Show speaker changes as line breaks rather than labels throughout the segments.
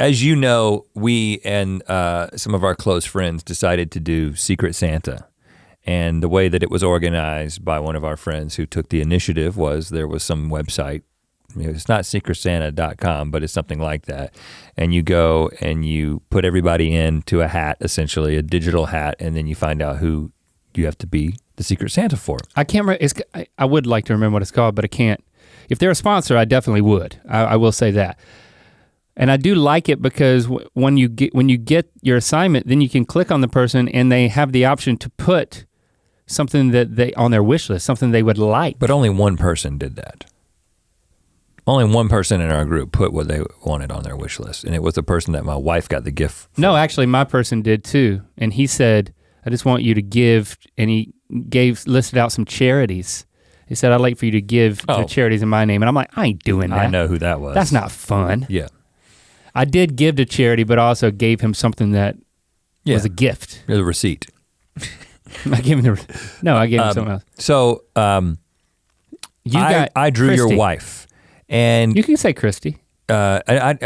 as you know, we and some of our close friends decided to do Secret Santa. And the way that it was organized by one of our friends who took the initiative was there was some website. It's not secretsanta.com, but it's something like that. And you go and you put everybody into a hat, essentially a digital hat, and then you find out who you have to be the Secret Santa for.
I can't remember, I would like to remember what it's called, but I can't. If they're a sponsor, I definitely would. I will say that. And I do like it because when you get your assignment, then you can click on the person and they have the option to put something that they on their wish list, something they would like.
But only one person did that. Only one person in our group put what they wanted on their wish list, and it was the person that my wife got the gift for.
No, actually my person did too. And he said, I just want you to give, and he listed out some charities. He said, I'd like for you to give to charities in my name. And I'm like, I ain't doing that.
I know who that was.
That's not fun.
Yeah.
I did give to charity, but also gave him something that was a gift.
The receipt.
I gave him I gave him something else.
So I drew
Christy.
your wife, and
you can say Christy.
I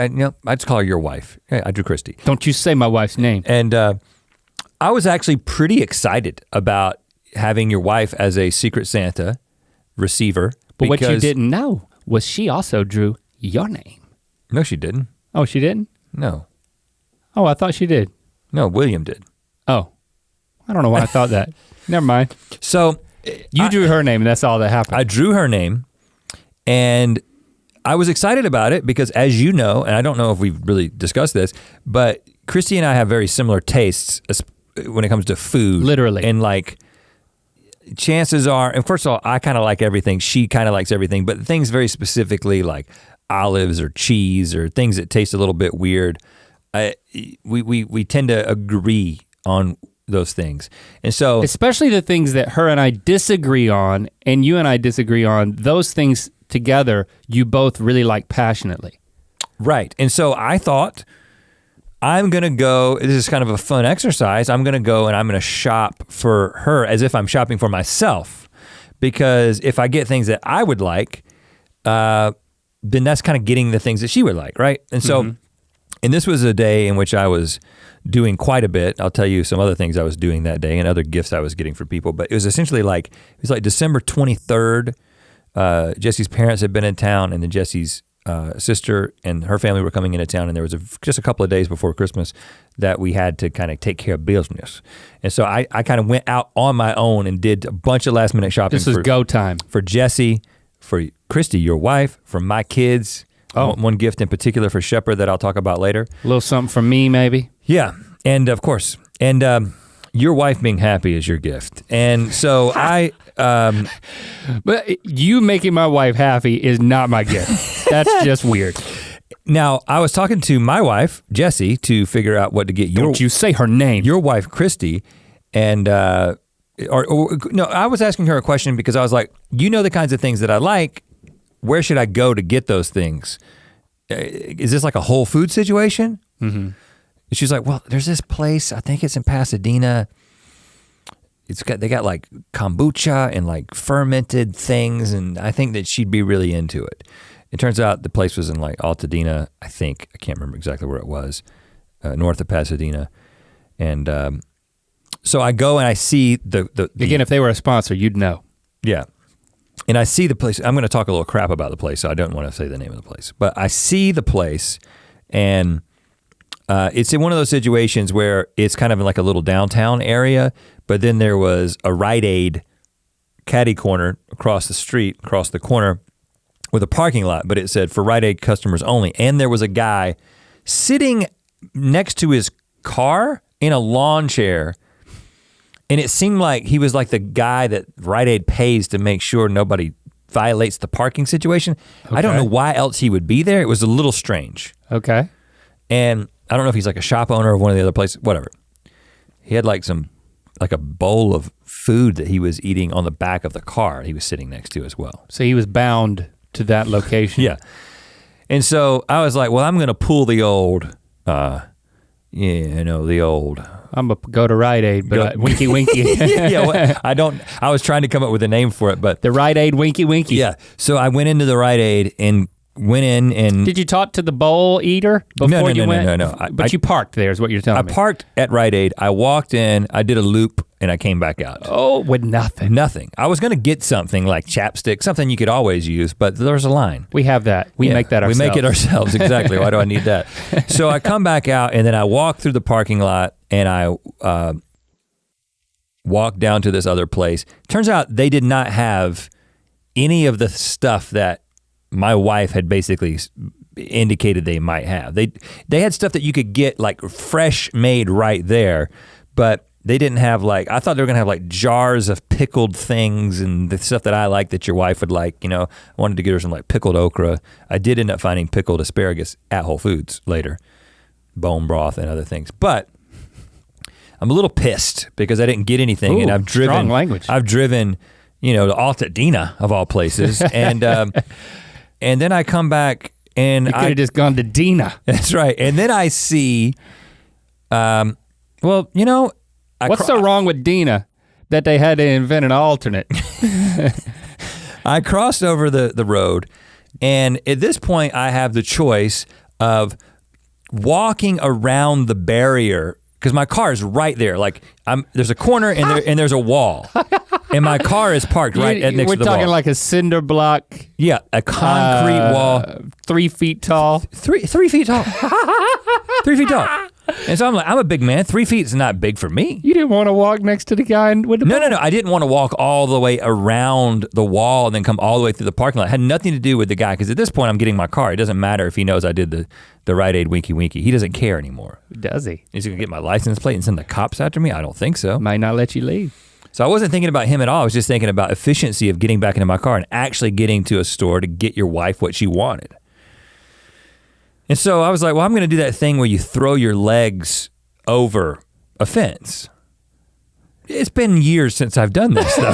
just call her your wife. I drew Christy.
Don't you say my wife's name.
And I was actually pretty excited about having your wife as a Secret Santa receiver.
But what you didn't know was she also drew your name.
No, she didn't.
Oh, she didn't?
No.
Oh, I thought she did.
No, William did.
Oh, I don't know why I thought that. Never mind.
So
you drew her name and that's all that happened.
I drew her name and I was excited about it because as you know, and I don't know if we've really discussed this, but Christy and I have very similar tastes when it comes to food.
Literally.
And like, chances are, and first of all, I kind of like everything, she kind of likes everything, but things very specifically like olives or cheese or things that taste a little bit weird, we tend to agree on those things. And so
especially the things that her and I disagree on and you and I disagree on, those things together you both really like passionately.
Right. And so I thought I'm gonna go, this is kind of a fun exercise, I'm gonna go and I'm gonna shop for her as if I'm shopping for myself. Because if I get things that I would like, then that's kind of getting the things that she would like, right? And so, and this was a day in which I was doing quite a bit. I'll tell you some other things I was doing that day and other gifts I was getting for people, but it was essentially like, it was like December 23rd, Jesse's parents had been in town and then Jesse's sister and her family were coming into town and there was just a couple of days before Christmas that we had to kind of take care of business. And so I kind of went out on my own and did a bunch of last minute shopping.
This was go time.
For Jesse, for Christy, your wife, for my kids. Oh. One gift in particular for Shepard that I'll talk about later.
A little something from me maybe.
Yeah, and of course, and your wife being happy is your gift. And so
but you making my wife happy is not my gift. That's just weird.
Now, I was talking to my wife, Jessie, to figure out what to get
Don't you say her name.
Your wife, Christy, and no, I was asking her a question because I was like, you know the kinds of things that I like, where should I go to get those things? Is this like a Whole Food situation? Mm-hmm. She's like, well, there's this place, I think it's in Pasadena. They got like kombucha and like fermented things, and I think that she'd be really into it. It turns out the place was in like Altadena, I think. I can't remember exactly where it was, north of Pasadena. And so I go and I see the
again, if they were a sponsor, you'd know.
Yeah. And I see the place. I'm gonna talk a little crap about the place, so I don't wanna say the name of the place. But I see the place and it's in one of those situations where it's kind of like a little downtown area, but then there was a Rite Aid caddy corner across the street, across the corner with a parking lot, but it said for Rite Aid customers only. And there was a guy sitting next to his car in a lawn chair. And it seemed like he was like the guy that Rite Aid pays to make sure nobody violates the parking situation. Okay. I don't know why else he would be there. It was a little strange.
Okay.
And I don't know if he's like a shop owner of one of the other places, whatever. He had like a bowl of food that he was eating on the back of the car he was sitting next to as well.
So he was bound to that location.
Yeah. And so I was like, well, I'm gonna pull the old, the old.
I'm gonna go to Rite Aid, but winky winky.
Yeah, well, I was trying to come up with a name for it, but.
The Rite Aid winky winky.
Yeah, so I went into the Rite Aid and went in and
Did you talk to the bowl eater before you went?
No.
But you parked there is what you're telling me.
I parked at Rite Aid. I walked in, I did a loop, and I came back out.
Oh, with nothing.
Nothing. I was gonna get something like chapstick, something you could always use, but there's a line.
We have that. We make that ourselves.
We make it ourselves, exactly. Why do I need that? So I come back out and then I walk through the parking lot and I walk down to this other place. Turns out they did not have any of the stuff that my wife had basically indicated they might have. They had stuff that you could get like fresh made right there, but they didn't have like, I thought they were gonna have like jars of pickled things and the stuff that I like that your wife would like, you know. I wanted to get her some like pickled okra. I did end up finding pickled asparagus at Whole Foods later, bone broth and other things. But I'm a little pissed because I didn't get anything.
Ooh,
and I've driven,
strong language.
I've driven, you know, to Altadena of all places. And then I come back and
you could have just gone to Dina.
That's right. And then I see, well, you know,
what's so wrong with Dina that they had to invent an alternate?
I crossed over the road, and at this point I have the choice of walking around the barrier because my car is right there. Like there's a corner and there's a wall, and my car is parked right next to the wall.
We're talking like a cinder block.
Yeah, a concrete wall,
3 feet tall.
3 feet tall. 3 feet tall. And so I'm like, I'm a big man. 3 feet is not big for me.
You didn't want to walk next to the guy with the
No. I didn't want to walk all the way around the wall and then come all the way through the parking lot. It had nothing to do with the guy, because at this point I'm getting my car. It doesn't matter if he knows I did the Rite Aid winky winky. He doesn't care anymore.
Does he?
Is he gonna get my license plate and send the cops after me? I don't think so.
Might not let you leave.
So I wasn't thinking about him at all. I was just thinking about efficiency of getting back into my car and actually getting to a store to get your wife what she wanted. And so I was like, well, I'm gonna do that thing where you throw your legs over a fence. It's been years since I've done this though.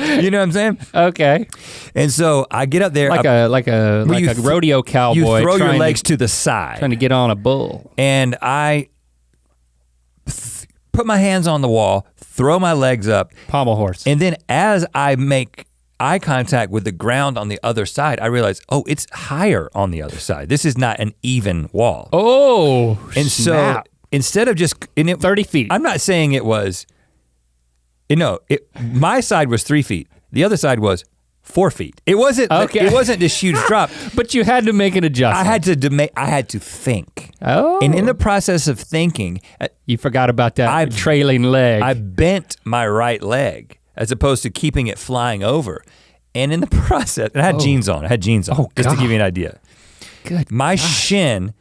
You know what I'm saying?
Okay.
And so I get up there.
Like a rodeo cowboy.
You throw your legs to the side.
Trying to get on a bull.
And I put my hands on the wall, throw my legs up.
Pommel horse.
And then as I make eye contact with the ground on the other side, I realize, oh, it's higher on the other side. This is not an even wall.
Oh,
and
snap.
So instead of just 30
feet.
I'm not saying it was, my side was 3 feet. The other side was 4 feet. It wasn't,
okay.
It wasn't this huge drop.
But you had to make an adjustment.
I had to think.
Oh.
And in the process of thinking,
you forgot about that trailing leg.
I bent my right leg as opposed to keeping it flying over. And in the process, I had jeans on. Just to give you an idea.
Good.
My shin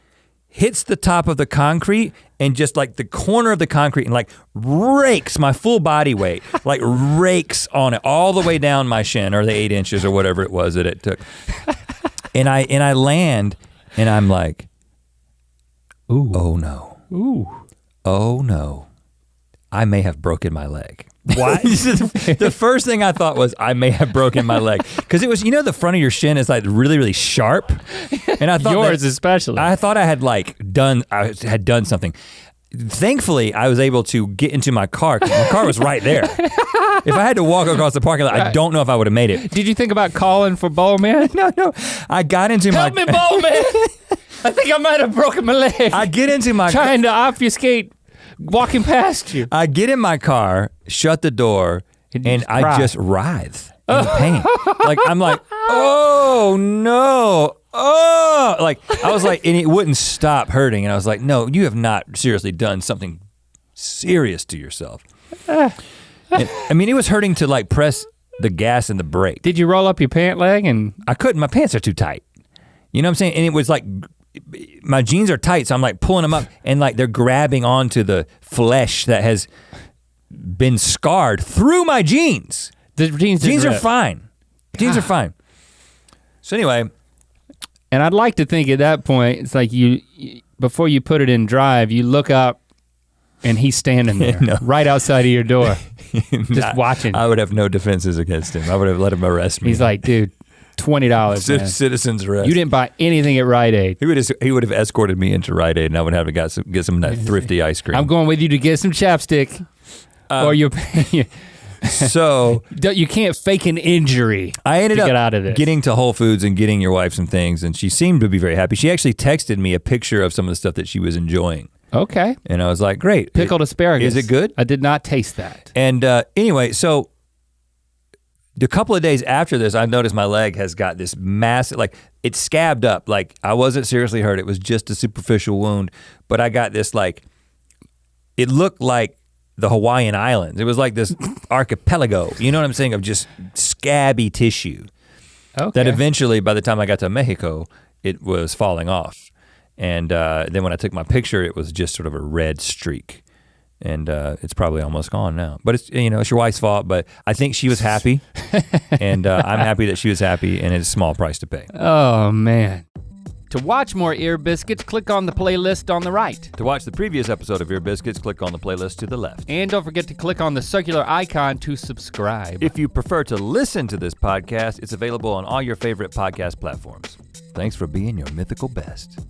hits the top of the concrete and just like the corner of the concrete and like rakes my full body weight, like rakes on it all the way down my shin, or the 8 inches or whatever it was that it took. And I land and I'm like, ooh, oh no.
Ooh.
Oh no. I may have broken my leg. What? The first thing I thought was I may have broken my leg, because it was, the front of your shin is like really, really sharp, and I thought
yours especially.
I thought I had done something. Thankfully, I was able to get into my car because my car was right there. If I had to walk across the parking lot, I don't know if I would have made it.
Did you think about calling for Bowman?
No. I got into
Help me, Bowman! I think I might have broken my leg.
I get into my
trying to obfuscate walking past you.
I get in my car, shut the door, and I just writhe in pain. Like, I'm like, oh no, oh, like, I was like, and it wouldn't stop hurting. And I was like, no, you have not seriously done something serious to yourself. And, I mean, it was hurting to like press the gas and the brake.
Did you roll up your pant leg? And
I couldn't, my pants are too tight. You know what I'm saying? And it was like, my jeans are tight, so I'm like pulling them up and like they're grabbing onto the flesh that has been scarred through my jeans.
The jeans
are fine. Jeans are fine. So anyway.
And I'd like to think at that point, it's like you before you put it in drive, you look up and he's standing there right outside of your door, just watching.
I would have no defenses against him. I would have let him arrest me.
He's like, dude, $20,
citizen's arrest.
You didn't buy anything at Rite Aid.
He would have escorted me into Rite Aid, and I would have to get some of that thrifty ice cream.
I'm going with you to get some chapstick, or you're
So
you can't fake an injury.
I ended
to
up
get out of this.
getting to Whole Foods and getting your wife some things, and she seemed to be very happy. She actually texted me a picture of some of the stuff that she was enjoying.
Okay.
And I was like, great.
Pickled asparagus.
Is it good?
I did not taste that.
And anyway, so a couple of days after this, I noticed my leg has got this massive, like it scabbed up. Like I wasn't seriously hurt. It was just a superficial wound, but I got this like, it looked like the Hawaiian Islands. It was like this archipelago, you know what I'm saying, of just scabby tissue.
Okay.
That eventually, by the time I got to Mexico, it was falling off. And then when I took my picture, it was just sort of a red streak. And it's probably almost gone now. But it's, you know, it's your wife's fault, but I think she was happy. And I'm happy that she was happy, and it's a small price to pay.
Oh man. To watch more Ear Biscuits, click on the playlist on the right.
To watch the previous episode of Ear Biscuits, click on the playlist to the left.
And don't forget to click on the circular icon to subscribe.
If you prefer to listen to this podcast, it's available on all your favorite podcast platforms. Thanks for being your mythical best.